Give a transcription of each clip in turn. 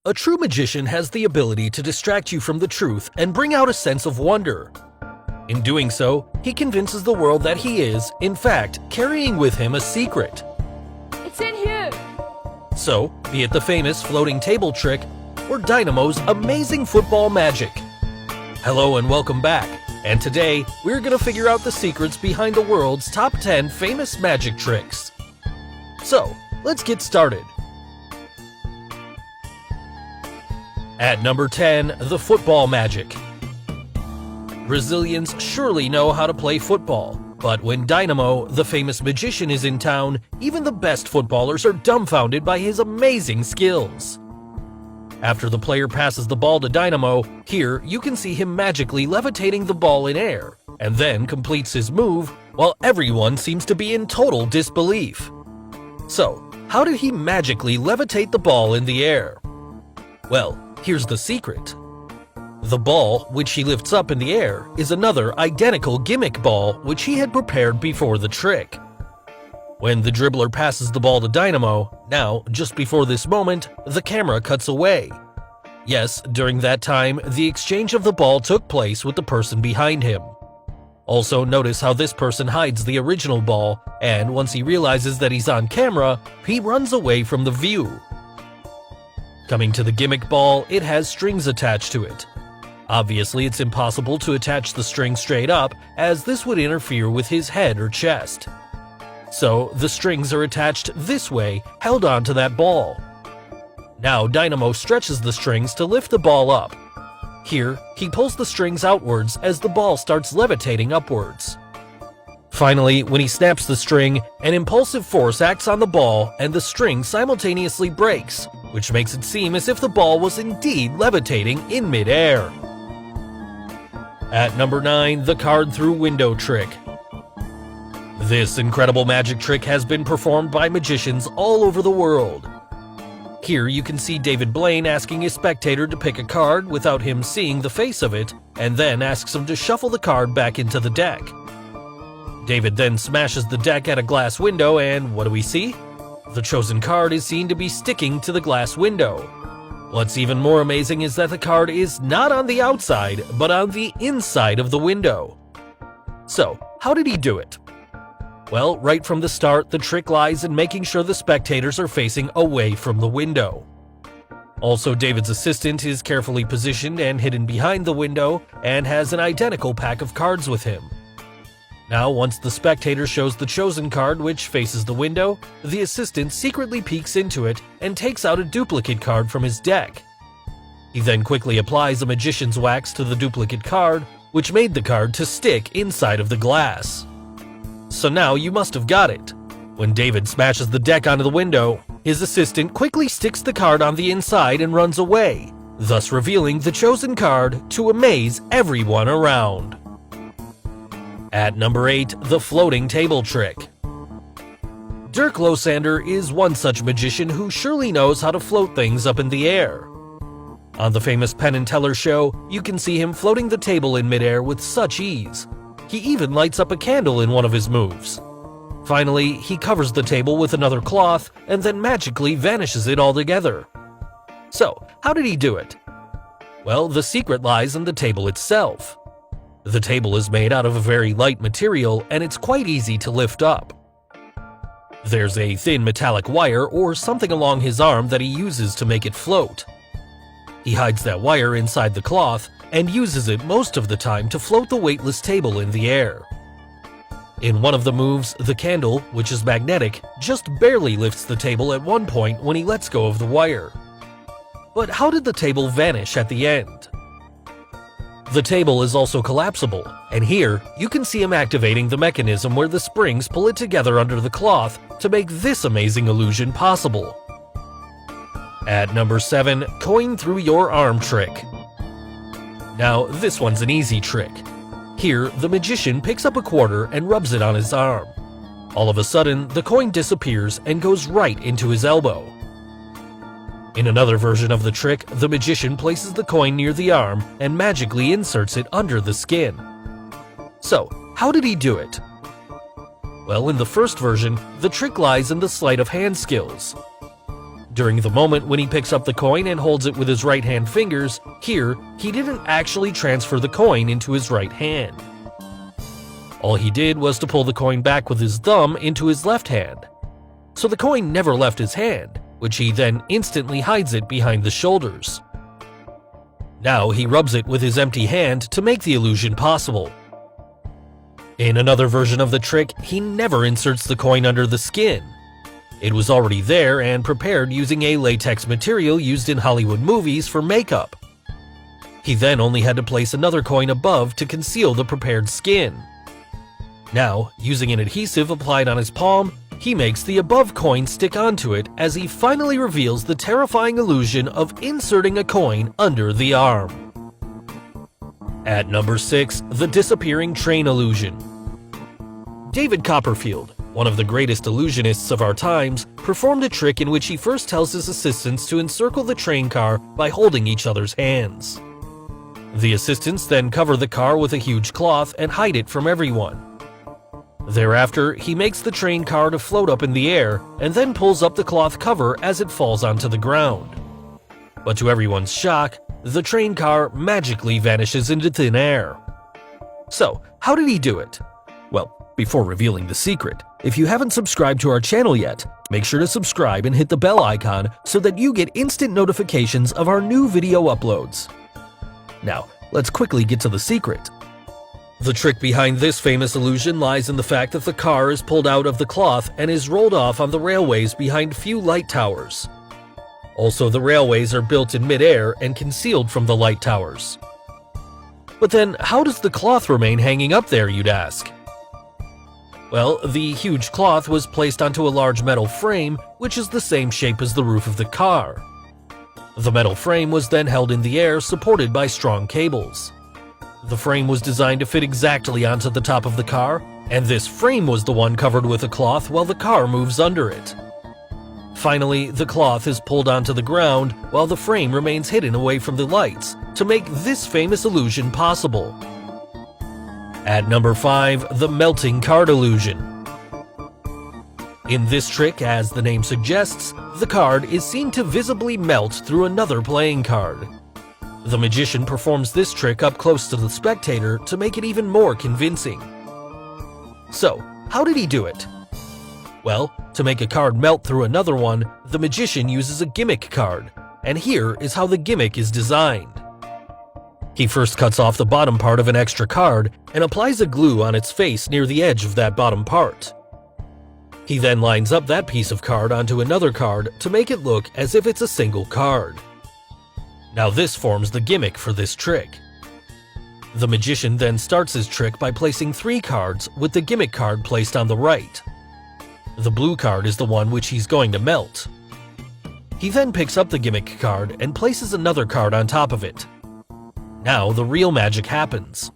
A true magician has the ability to distract you from the truth and bring out a sense of wonder. In doing so, he convinces the world that he is, in fact, carrying with him a secret. It's in here! So, be it the famous floating table trick or Dynamo's amazing football magic. Hello and welcome back, and today we're gonna figure out the secrets behind the world's top 10 famous magic tricks. So, let's get started. At number 10, the football magic. Brazilians surely know how to play football, but when Dynamo, the famous magician, is in town, even the best footballers are dumbfounded by his amazing skills. After the player passes the ball to Dynamo, here you can see him magically levitating the ball in air, and then completes his move while everyone seems to be in total disbelief. So, how did he magically levitate the ball in the air? Well, here's the secret. The ball, which he lifts up in the air, is another identical gimmick ball which he had prepared before the trick. When the dribbler passes the ball to Dynamo, now, just before this moment, the camera cuts away. Yes, during that time, the exchange of the ball took place with the person behind him. Also, notice how this person hides the original ball, and once he realizes that he's on camera, he runs away from the view. Coming to the gimmick ball, it has strings attached to it. Obviously, it's impossible to attach the string straight up, as this would interfere with his head or chest. So, the strings are attached this way, held onto that ball. Now, Dynamo stretches the strings to lift the ball up. Here, he pulls the strings outwards as the ball starts levitating upwards. Finally, when he snaps the string, an impulsive force acts on the ball and the string simultaneously breaks, which makes it seem as if the ball was indeed levitating in mid-air. At number 9, the card through window trick. This incredible magic trick has been performed by magicians all over the world. Here you can see David Blaine asking a spectator to pick a card without him seeing the face of it, and then asks him to shuffle the card back into the deck. David then smashes the deck at a glass window, and what do we see? The chosen card is seen to be sticking to the glass window. What's even more amazing is that the card is not on the outside, but on the inside of the window. So, how did he do it? Well, right from the start, the trick lies in making sure the spectators are facing away from the window. Also, David's assistant is carefully positioned and hidden behind the window and has an identical pack of cards with him. Now, once the spectator shows the chosen card which faces the window, the assistant secretly peeks into it and takes out a duplicate card from his deck. He then quickly applies a magician's wax to the duplicate card, which made the card to stick inside of the glass. So now you must have got it. When David smashes the deck onto the window, his assistant quickly sticks the card on the inside and runs away, thus revealing the chosen card to amaze everyone around. At number 8, the floating table trick. Dirk Losander is one such magician who surely knows how to float things up in the air. On the famous Penn and Teller show, you can see him floating the table in midair with such ease. He even lights up a candle in one of his moves. Finally, he covers the table with another cloth and then magically vanishes it altogether. So, how did he do it? Well, the secret lies in the table itself. The table is made out of a very light material and it's quite easy to lift up. There's a thin metallic wire or something along his arm that he uses to make it float. He hides that wire inside the cloth and uses it most of the time to float the weightless table in the air. In one of the moves, the candle, which is magnetic, just barely lifts the table at one point when he lets go of the wire. But how did the table vanish at the end? The table is also collapsible, and here you can see him activating the mechanism where the springs pull it together under the cloth to make this amazing illusion possible. At number 7, coin through your arm trick. Now, this one's an easy trick. Here, the magician picks up a quarter and rubs it on his arm. All of a sudden, the coin disappears and goes right into his elbow. In another version of the trick, the magician places the coin near the arm and magically inserts it under the skin. So, how did he do it? Well, in the first version, the trick lies in the sleight of hand skills. During the moment when he picks up the coin and holds it with his right hand fingers, here, he didn't actually transfer the coin into his right hand. All he did was to pull the coin back with his thumb into his left hand. So the coin never left his hand, which he then instantly hides it behind the shoulders. Now he rubs it with his empty hand to make the illusion possible. In another version of the trick, he never inserts the coin under the skin. It was already there and prepared using a latex material used in Hollywood movies for makeup. He then only had to place another coin above to conceal the prepared skin. Now, using an adhesive applied on his palm, he makes the above coin stick onto it as he finally reveals the terrifying illusion of inserting a coin under the arm. At number 6, the disappearing train illusion. David Copperfield, one of the greatest illusionists of our times, performed a trick in which he first tells his assistants to encircle the train car by holding each other's hands. The assistants then cover the car with a huge cloth and hide it from everyone. Thereafter, he makes the train car to float up in the air and then pulls up the cloth cover as it falls onto the ground. But to everyone's shock, the train car magically vanishes into thin air. So, how did he do it? Well, before revealing the secret, if you haven't subscribed to our channel yet, make sure to subscribe and hit the bell icon so that you get instant notifications of our new video uploads. Now, let's quickly get to the secret. The trick behind this famous illusion lies in the fact that the car is pulled out of the cloth and is rolled off on the railways behind few light towers. Also, the railways are built in mid-air and concealed from the light towers. But then, how does the cloth remain hanging up there, you'd ask? Well, the huge cloth was placed onto a large metal frame, which is the same shape as the roof of the car. The metal frame was then held in the air, supported by strong cables. The frame was designed to fit exactly onto the top of the car, and this frame was the one covered with a cloth while the car moves under it. Finally, the cloth is pulled onto the ground while the frame remains hidden away from the lights to make this famous illusion possible. At number 5, the melting card illusion. In this trick, as the name suggests, the card is seen to visibly melt through another playing card. The magician performs this trick up close to the spectator to make it even more convincing. So, how did he do it? Well, to make a card melt through another one, the magician uses a gimmick card, and here is how the gimmick is designed. He first cuts off the bottom part of an extra card and applies a glue on its face near the edge of that bottom part. He then lines up that piece of card onto another card to make it look as if it's a single card. Now this forms the gimmick for this trick. The magician then starts his trick by placing 3 cards with the gimmick card placed on the right. The blue card is the one which he's going to melt. He then picks up the gimmick card and places another card on top of it. Now the real magic happens.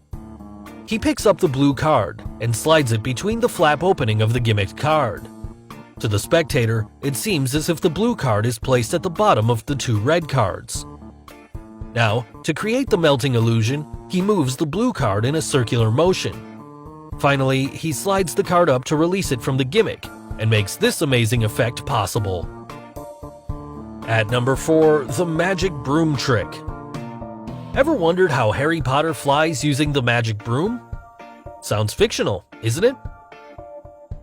He picks up the blue card and slides it between the flap opening of the gimmick card. To the spectator, it seems as if the blue card is placed at the bottom of the 2 red cards. Now, to create the melting illusion, he moves the blue card in a circular motion. Finally, he slides the card up to release it from the gimmick and makes this amazing effect possible. At number 4, the magic broom trick. Ever wondered how Harry Potter flies using the magic broom? Sounds fictional, isn't it?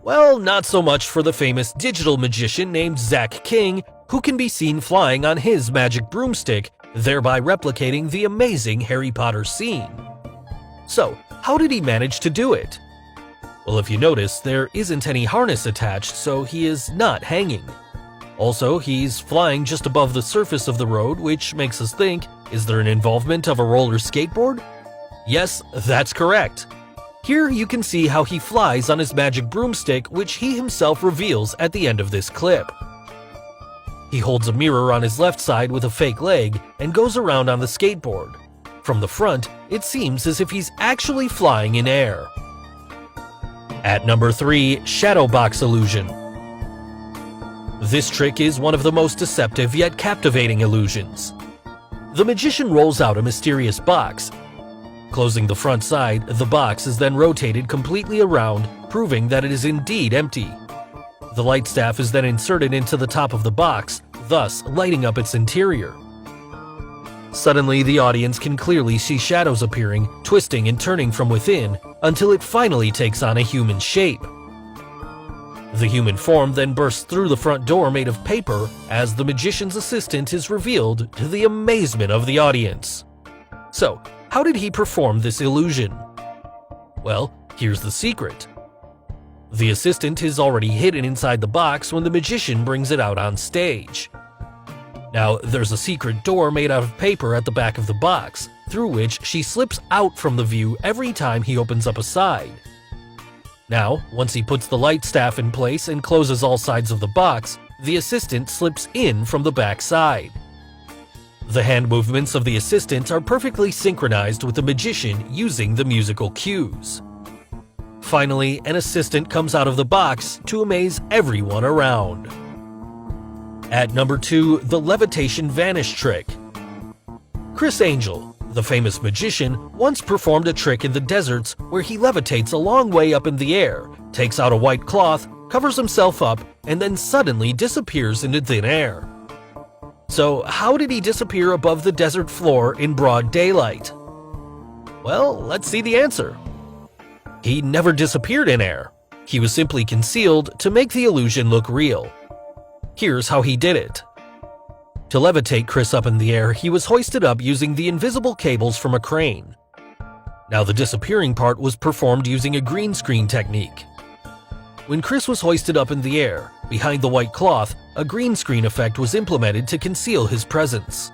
Well, not so much for the famous digital magician named Zach King, who can be seen flying on his magic broomstick, thereby replicating the amazing Harry Potter scene. So, how did he manage to do it? Well, if you notice, there isn't any harness attached, so he is not hanging. Also, he's flying just above the surface of the road, which makes us think, is there an involvement of a roller skateboard? Yes, that's correct. Here you can see how he flies on his magic broomstick, which he himself reveals at the end of this clip. He holds a mirror on his left side with a fake leg and goes around on the skateboard. From the front, it seems as if he's actually flying in air. At number 3, Shadow Box Illusion. This trick is one of the most deceptive yet captivating illusions. The magician rolls out a mysterious box. Closing the front side, the box is then rotated completely around, proving that it is indeed empty. The light staff is then inserted into the top of the box, thus lighting up its interior. Suddenly, the audience can clearly see shadows appearing, twisting and turning from within, until it finally takes on a human shape. The human form then bursts through the front door made of paper as the magician's assistant is revealed to the amazement of the audience. So, how did he perform this illusion? Well, here's the secret. The assistant is already hidden inside the box when the magician brings it out on stage. Now, there's a secret door made out of paper at the back of the box, through which she slips out from the view every time he opens up a side. Now, once he puts the light staff in place and closes all sides of the box, the assistant slips in from the back side. The hand movements of the assistant are perfectly synchronized with the magician using the musical cues. Finally, an assistant comes out of the box to amaze everyone around. At number 2, the levitation vanish trick. Criss Angel, the famous magician, once performed a trick in the deserts where he levitates a long way up in the air, takes out a white cloth, covers himself up, and then suddenly disappears into thin air. So, how did he disappear above the desert floor in broad daylight? Well, let's see the answer. He never disappeared in air. He was simply concealed to make the illusion look real. Here's how he did it. To levitate Criss up in the air, he was hoisted up using the invisible cables from a crane. Now the disappearing part was performed using a green screen technique. When Criss was hoisted up in the air, behind the white cloth, a green screen effect was implemented to conceal his presence.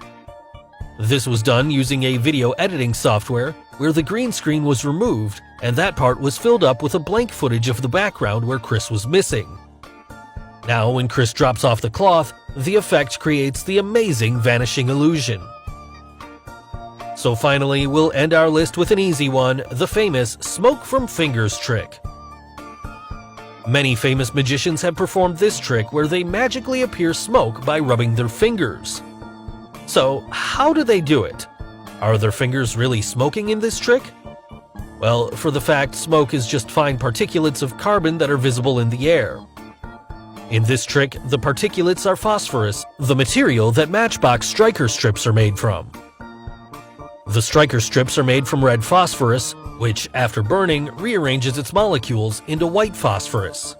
This was done using a video editing software where the green screen was removed and that part was filled up with a blank footage of the background where Criss was missing. Now when Criss drops off the cloth, the effect creates the amazing vanishing illusion. So finally, we'll end our list with an easy one, the famous smoke from fingers trick. Many famous magicians have performed this trick where they magically appear smoke by rubbing their fingers. So, how do they do it? Are their fingers really smoking in this trick? Well, for the fact smoke is just fine particulates of carbon that are visible in the air. In this trick, the particulates are phosphorus, the material that matchbox striker strips are made from. The striker strips are made from red phosphorus, which, after burning, rearranges its molecules into white phosphorus.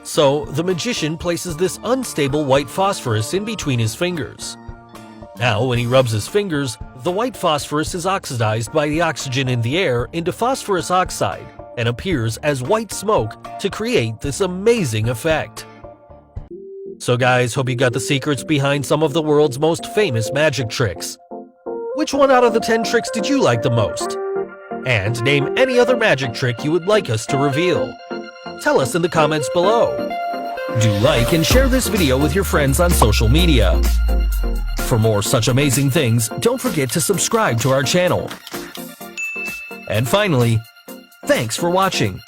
So, the magician places this unstable white phosphorus in between his fingers. Now, when he rubs his fingers, the white phosphorus is oxidized by the oxygen in the air into phosphorus oxide and appears as white smoke to create this amazing effect. So guys, hope you got the secrets behind some of the world's most famous magic tricks. Which one out of the 10 tricks did you like the most? And name any other magic trick you would like us to reveal. Tell us in the comments below. Do like and share this video with your friends on social media. For more such amazing things, don't forget to subscribe to our channel. And finally, thanks for watching.